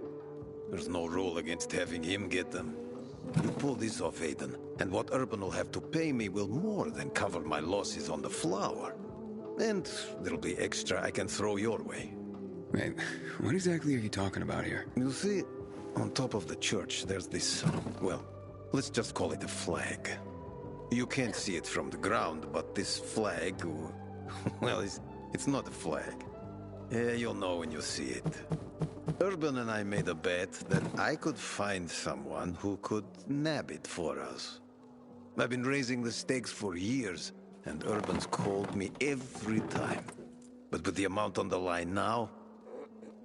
There's no rule against having him get them. You pull this off, Aiden, and what Urban will have to pay me will more than cover my losses on the flour. And there'll be extra I can throw your way. Wait, what exactly are you talking about here? You see, on top of the church, there's this, well, let's just call it a flag. You can't see it from the ground, but this flag, well, it's not a flag. You'll know when you see it. Urban and I made a bet that I could find someone who could nab it for us. I've been raising the stakes for years, and Urban's called me every time. But with the amount on the line now,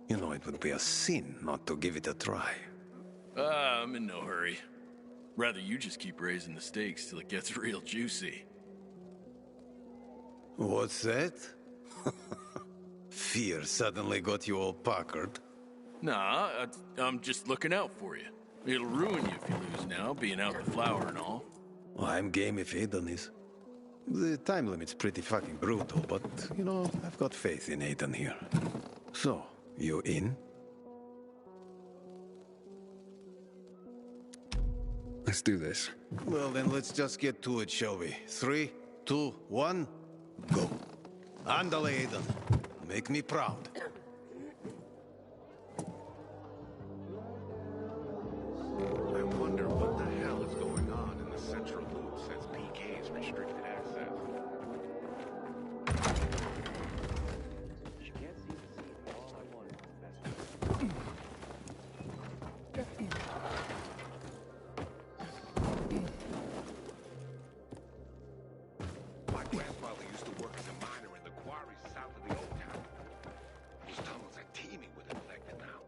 you know it would be a sin not to give it a try. I'm in no hurry. Rather you just keep raising the stakes till it gets real juicy. What's that? Fear suddenly got you all puckered. Nah, I'm just looking out for you. It'll ruin you if you lose now, being out the flower and all. Well, I'm game if Aiden is. The time limit's pretty fucking brutal, but, you know, I've got faith in Aiden here. So, you in? Let's do this. Well, then let's just get to it, shall we? 3, 2, 1, go. Andale, Aiden. Make me proud. I wonder what the hell is going on in the central loop since PK is restricted access. She can't seem to see it. All I wanted was the best. My grandfather used to work as a miner in the quarries south of the old town. Those tunnels are teeming with infected now.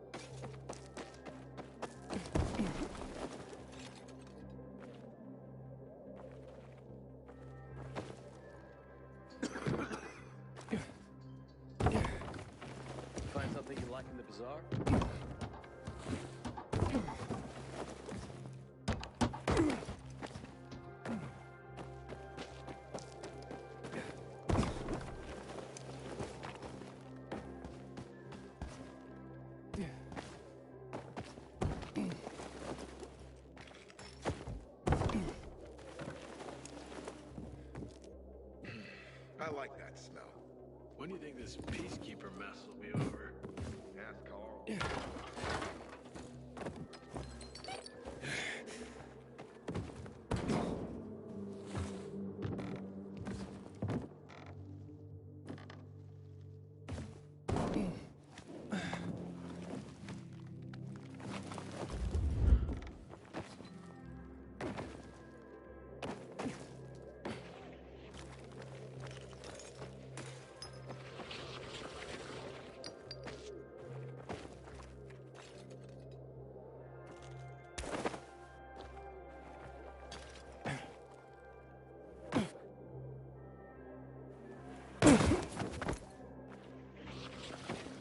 Find something you like in the bazaar? I like that smell. When do you think this peacekeeper mess will be over? Ask Carl.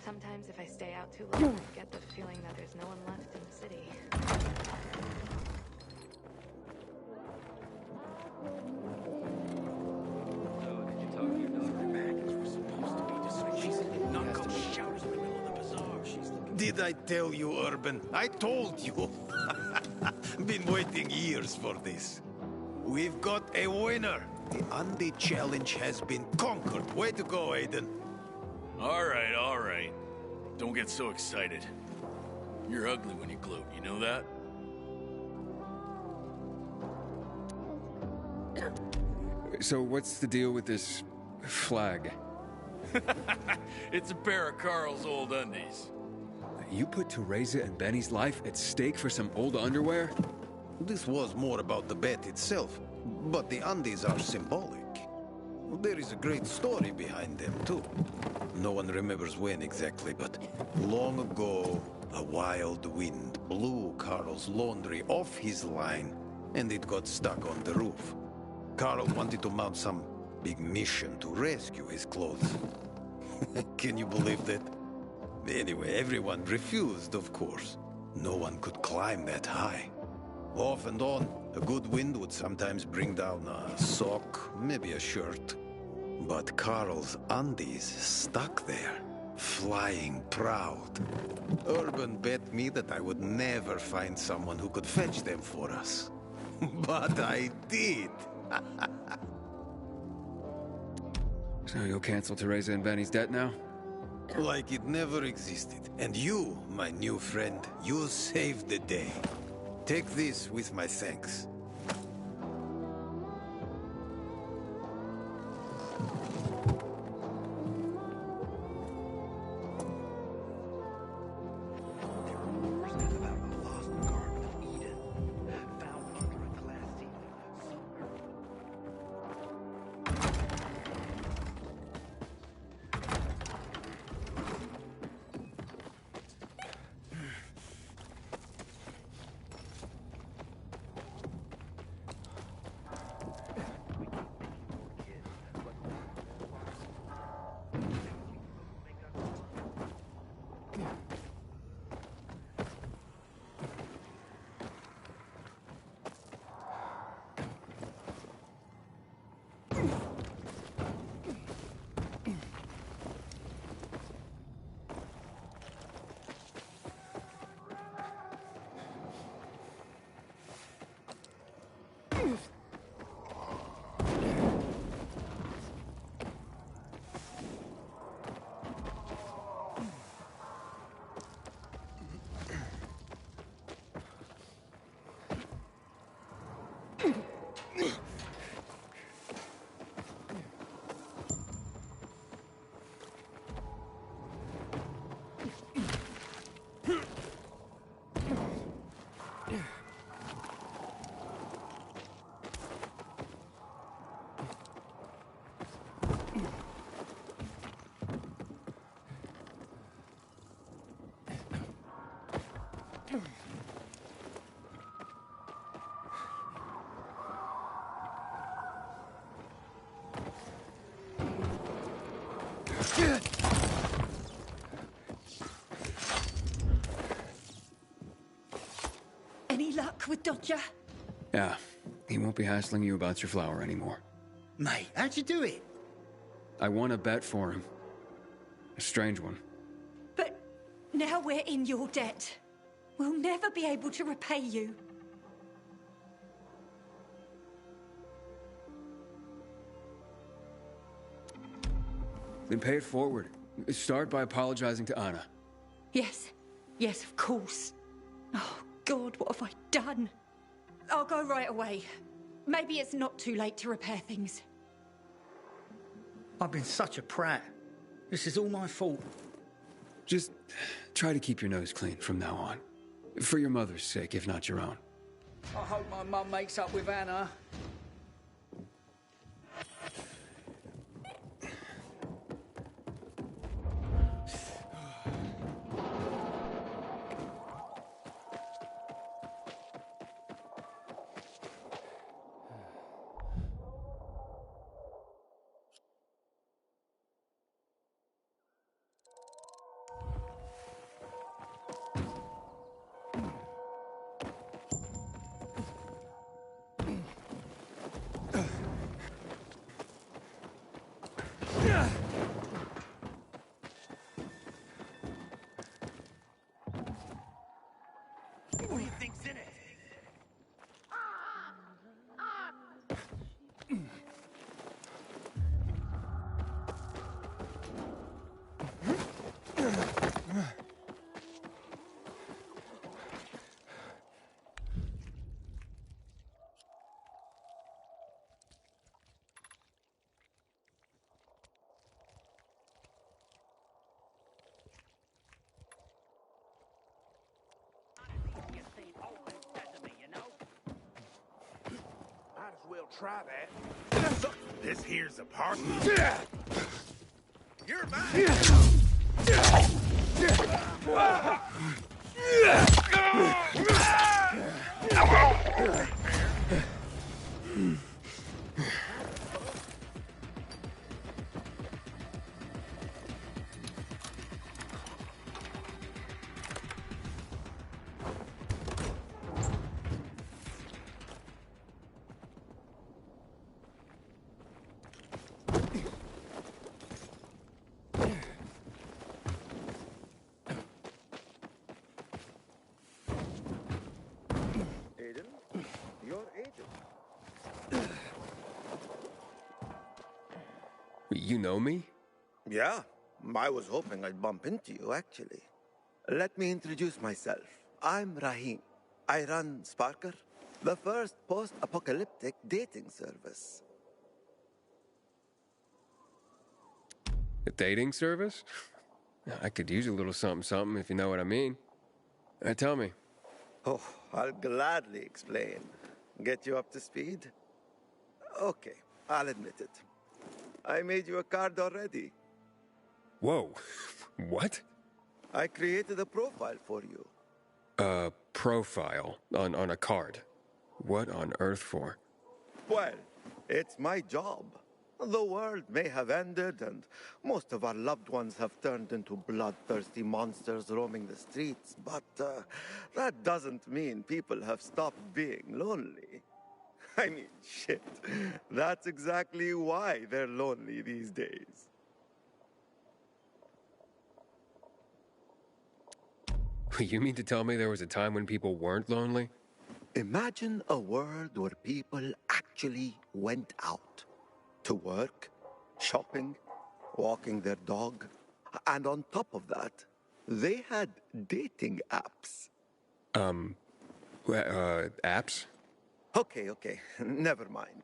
Sometimes if I stay out too long, I get the feeling that there's no one left in the city. So, did you talk to your daughter? Package was supposed to be just she's not go shout in the middle of the bazaar. She's looking. Did I tell you, Urban? I told you. Been waiting years for this. We've got a winner. The Andy challenge has been conquered. Way to go, Aiden. All right, all right. Don't get so excited. You're ugly when you gloat, you know that? So what's the deal with this flag? It's a pair of Carl's old undies. You put Teresa and Benny's life at stake for some old underwear? This was more about the bet itself, but the undies are symbolic. There is a great story behind them, too. No one remembers when exactly, but long ago, a wild wind blew Carl's laundry off his line, and it got stuck on the roof. Carl wanted to mount some big mission to rescue his clothes. Can you believe that? Anyway, everyone refused, of course. No one could climb that high. Off and on, a good wind would sometimes bring down a sock, maybe a shirt. But Carl's undies stuck there. flying proud. Urban bet me that I would never find someone who could fetch them for us. But I did. So you'll cancel Teresa and Benny's debt now? Like it never existed. And you, my new friend, you saved the day. Take this with my thanks. Any luck with Dodger? Yeah. He won't be hassling you about your flower anymore. Mate, how'd you do it? I won a bet for him. A strange one. But now we're in your debt. We'll never be able to repay you. Then pay it forward. Start by apologizing to Anna. Yes. Yes, of course. Oh, God, what have I done? I'll go right away. Maybe it's not too late to repair things. I've been such a prat. This is all my fault. Just try to keep your nose clean from now on. For your mother's sake, if not your own. I hope my mum makes up with Anna. What do you think's in it? Might as well try that. So, this here's a party. You're mine. You know me? Yeah, I was hoping I'd bump into you, actually. Let me introduce myself. I'm Rahim. I run Sparker, the first post-apocalyptic dating service. A dating service? I could use a little something, if you know what I mean. Tell me. Oh, I'll gladly explain. Get you up to speed? Okay, I'll admit it. I made you a card already. Whoa. What? I created a profile for you. A profile on a card. What on earth for? Well, it's my job. The world may have ended, and most of our loved ones have turned into bloodthirsty monsters roaming the streets, but that doesn't mean people have stopped being lonely. I mean, shit. That's exactly why they're lonely these days. You mean to tell me there was a time when people weren't lonely? Imagine a world where people actually went out to work, shopping, walking their dog, and on top of that, they had dating apps. Apps? Okay, never mind.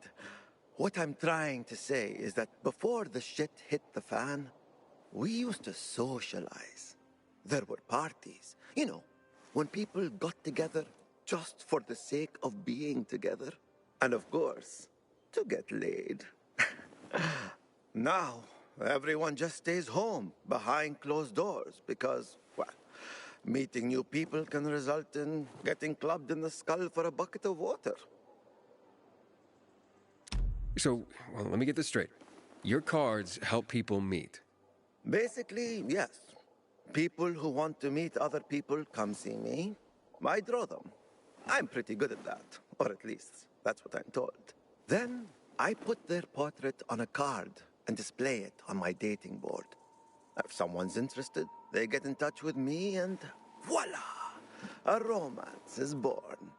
What I'm trying to say is that before the shit hit the fan, we used to socialize. There were parties, you know, when people got together just for the sake of being together. And of course, to get laid. Now, everyone just stays home behind closed doors because, well, meeting new people can result in getting clubbed in the skull for a bucket of water. So, well, let me get this straight. Your cards help people meet. Basically, yes. People who want to meet other people come see me. I draw them. I'm pretty good at that, or at least that's what I'm told. Then I put their portrait on a card and display it on my dating board. If someone's interested, they get in touch with me and voila! A romance is born.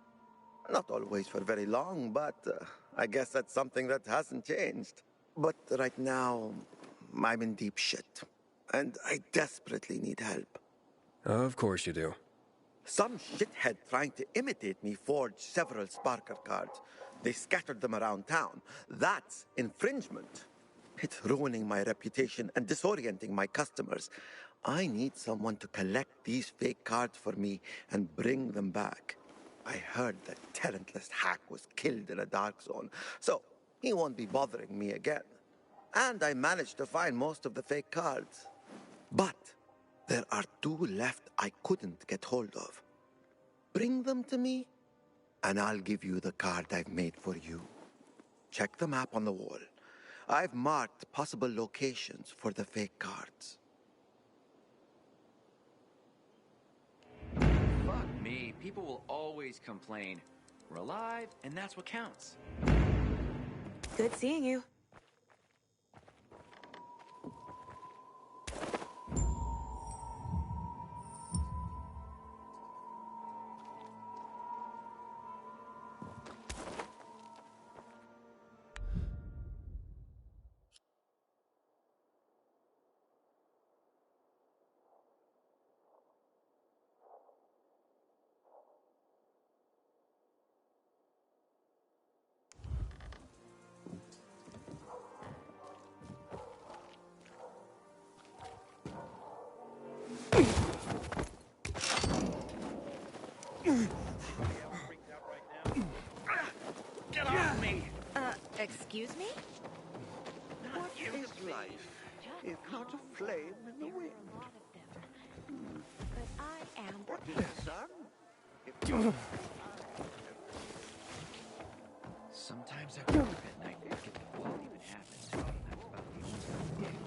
Not always for very long, but I guess that's something that hasn't changed. But right now, I'm in deep shit, and I desperately need help. Of course you do. Some shithead trying to imitate me forged several Sparker cards. They scattered them around town. That's infringement. It's ruining my reputation and disorienting my customers. I need someone to collect these fake cards for me and bring them back. I heard that talentless hack was killed in a dark zone, so he won't be bothering me again. And I managed to find most of the fake cards. But there are 2 left I couldn't get hold of. Bring them to me, and I'll give you the card I've made for you. Check the map on the wall. I've marked possible locations for the fake cards. Fuck me. People will always complain. We're alive, and that's what counts. Good seeing you. Get off me! Excuse me? What is life if not a flame in the wind? But I am What is the sun? Sometimes I wake up at night and forget that what even happened. That's about the only thing.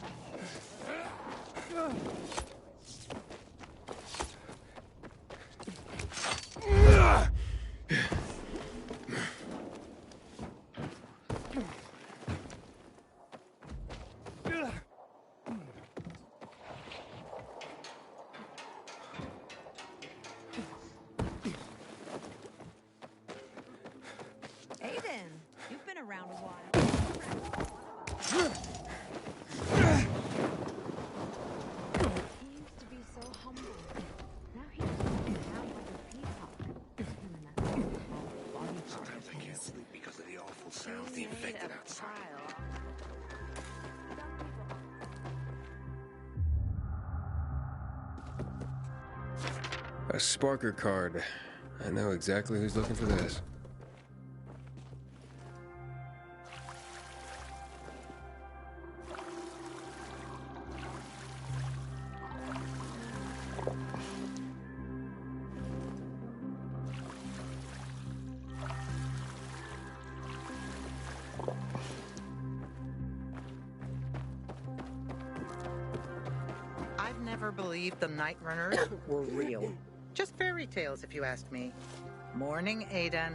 Aiden, you've been around a while. trial. A Sparker card. I know exactly who's looking for this. I've never believed the Night Runners were real. Just fairy tales, if you ask me. Morning, Aiden.